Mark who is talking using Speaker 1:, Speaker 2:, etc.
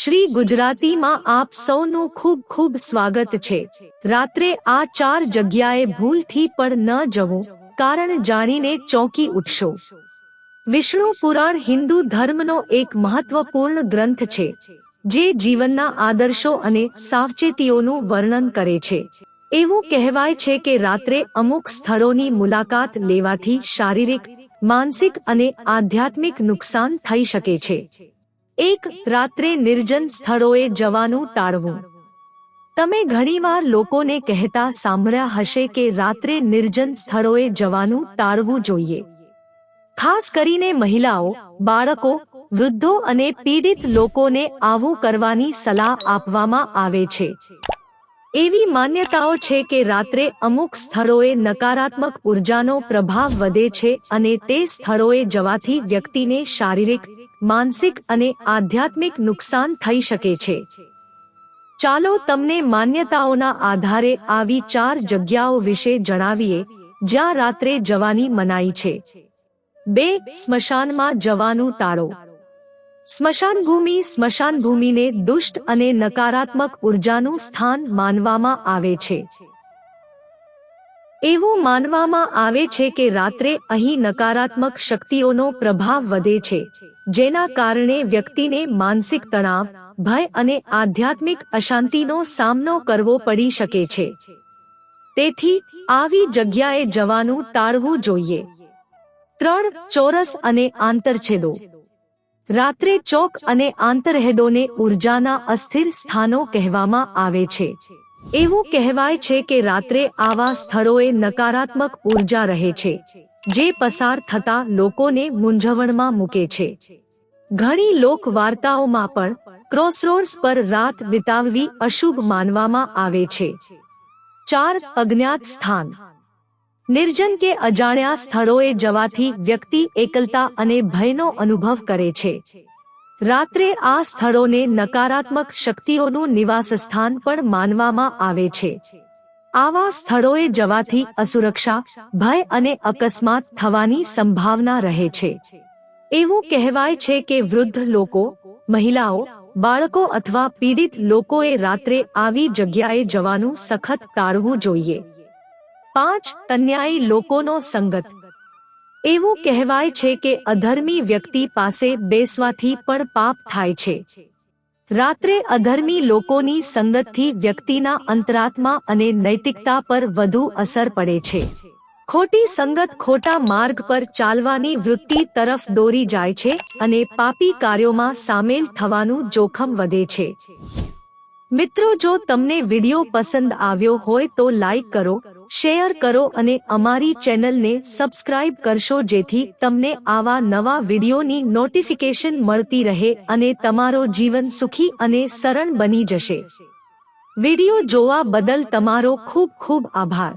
Speaker 1: શ્રી ગુજરાતીમાં આપ સૌનું ખૂબ ખૂબ સ્વાગત છે। રાત્રે આ 4 જગ્યાએ ભૂલથી પણ ન જવું, કારણ જાણીને ચોંકી ઉઠશો। વિષ્ણુ પુરાણ હિન્દુ ધર્મનો એક મહત્વપૂર્ણ ગ્રંથ છે, જે જીવનના આદર્શો અને સાવચેતીઓનું વર્ણન કરે છે। એવું કહેવાય છે કે રાત્રે અમુક સ્થળોની મુલાકાત લેવાથી શારીરિક, માનસિક અને આધ્યાત્મિક નુકસાન થઈ શકે છે। એક, રાત્રે નિર્જન સ્થળોએ જવાનું ટાળવું। તમે ઘણીવાર લોકોને કહેતા સાંભળ્યા હશે કે રાત્રે નિર્જન સ્થળોએ જવાનું ટાળવું જોઈએ। ખાસ કરીને મહિલાઓ, બાળકો, વૃદ્ધો અને પીડિત લોકોને આવું કરવાની સલાહ આપવામાં આવે છે। એવી માન્યતાઓ છે કે રાત્રે અમુક સ્થળોએ નકારાત્મક ઉર્જાનો પ્રભાવ વધે છે અને તે સ્થળોએ જવાથી વ્યક્તિને શારીરિક, માનસિક અને આધ્યાત્મિક નુકસાન થઈ શકે છે। ચાલો તમને માન્યતાઓના આધારે આવી 4 જગ્યાઓ વિશે જણાવીએ જ્યાં રાત્રે જવાની મનાઈ છે। 2. સ્મશાનમાં જવાનું ટાળો। સ્મશાનભૂમિને દુષ્ટ અને નકારાત્મક ઉર્જાનું સ્થાન માનવામાં આવે છે। એવું માનવામાં આવે છે કે રાત્રે અહીં નકારાત્મક શક્તિઓનો પ્રભાવ વધે છે, જેના કારણે વ્યક્તિને માનસિક તણાવ, ભય અને આધ્યાત્મિક અશાંતિનો સામનો કરવો પડી શકે છે। તેથી આવી જગ્યાએ જવાનું ટાળવું જોઈએ। 3. ચોરસ અને આંતરછેદો। રાત્રે ચોક અને આંતરછેદોને ઉર્જાના અસ્થિર સ્થાનો કહેવામાં આવે છે। એવું કહેવાય છે કે રાત્રે આવા સ્થળોએ નકારાત્મક ઉર્જા રહે છે, જે પસાર થતા લોકોને મૂંઝવણમાં મૂકે છે। ઘણી લોક વાર્તાઓમાં પણ ક્રોસરોડ્સ પર રાત વિતાવવી અશુભ માનવામાં આવે છે। 4. અજ્ઞાત સ્થાન। નિર્જન કે અજાણ્યા સ્થળોએ જવાથી વ્યક્તિ એકલતા અને ભયનો અનુભવ કરે છે। રાત્રે આ સ્થળોને નકારાત્મક શક્તિઓનું નિવાસસ્થાન પણ માનવામાં આવે છે। આવા સ્થળોએ જવાથી અસુરક્ષા, ભય અને અકસ્માત થવાની સંભાવના રહે છે। એવું કહેવાય છે કે વૃદ્ધ લોકો, મહિલાઓ, બાળકો અથવા પીડિત લોકોએ રાત્રે આવી જગ્યાએ જવાનું સખત ટાળવું જોઈએ। 5. અન્યાયી લોકોનો સંગત। એવું કહેવાય છે કે અધર્મી વ્યક્તિ પાસે બેસવાથી પણ પાપ થાય છે। રાત્રે અધર્મી લોકોની સંગતથી વ્યક્તિના અંતરાત્મા અને નૈતિકતા પર વધુ અસર પડે છે। ખોટી સંગત ખોટા માર્ગ પર ચાલવાની વૃત્તિ તરફ દોરી જાય છે અને પાપી કાર્યોમાં સામેલ થવાનું જોખમ વધે છે। મિત્રો, જો તમને વિડિયો પસંદ આવ્યો હોય તો લાઈક કરો, શેર કરો અને અમારી ચેનલને સબસ્ક્રાઇબ કરશો, જેથી તમને આવા નવા વિડિયોની નોટિફિકેશન મળતી રહે અને તમારો જીવન સુખી અને સરળ બની જશે। વિડિયો જોવા બદલ તમારો ખૂબ ખૂબ આભાર।